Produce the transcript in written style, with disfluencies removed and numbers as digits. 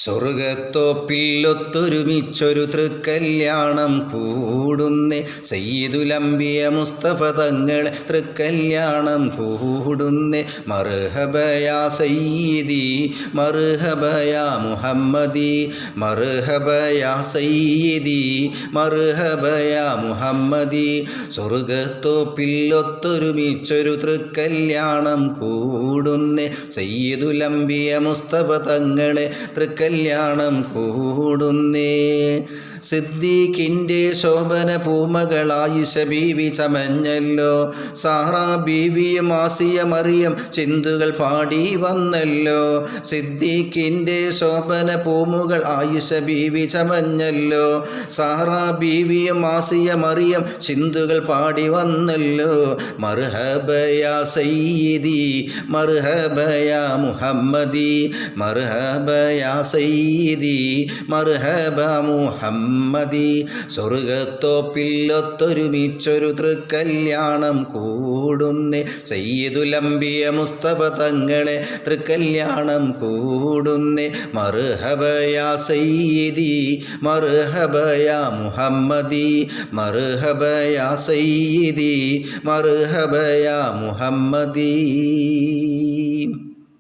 സ്വർഗത്തോപ്പില്ലൊത്തൊരുമിച്ചൊരു തൃക്കല്യാണം കൂടുന്നേ സയ്യിദുലംബിയ മുസ്തഫ തങ്ങളെ തൃക്കല്യാണം കൂടുന്നേ. മർഹബയാ സയ്യിദി മർഹബയാ മുഹമ്മദി മർഹബയാ സയ്യിദി മർഹബയാ മുഹമ്മദി. സ്വർഗത്തോപ്പില്ലൊത്തൊരുമിച്ചൊരു തൃക്കല്യാണം കൂടുന്നേ സയ്യിദുലംബിയ മുസ്തഫ തങ്ങളെ തൃക്കല്യാണം കൂടുന്നേ. സിദ്ദീഖിൻ്റെ ശോഭന പൂമകളായിഷ ബീവി ചമഞ്ഞല്ലോ. സാറാ ബീവിയും ആസിയ മറിയം ചിന്തുകൾ പാടി വന്നല്ലോ. സിദ്ദീഖിൻ്റെ ശോഭന പൂമുകൾ ആയിഷ ബീവി ചമഞ്ഞല്ലോ. സാറാ ബീവിയും ആസിയ മറിയം ചിന്തുകൾ പാടി വന്നല്ലോ. മർഹബയാ സയ്യിദി മർഹബയാ മുഹമ്മദി മർഹബയാ സയ്യിദി മർഹബ മുഹമ്മദി. സ്വർഗത്തോപ്പില്ലൊത്തൊരുമിച്ചൊരു തൃക്കല്യാണം കൂടുന്നേ സയ്യിദുലംബിയ മുസ്തഫ തങ്ങളെ തൃക്കല്യാണം കൂടുന്നേ. മർഹബയാ സയ്യിദി മർഹബയാ മുഹമ്മദി മർഹബയാ സയ്യിദി മർഹബയാ മുഹമ്മദി.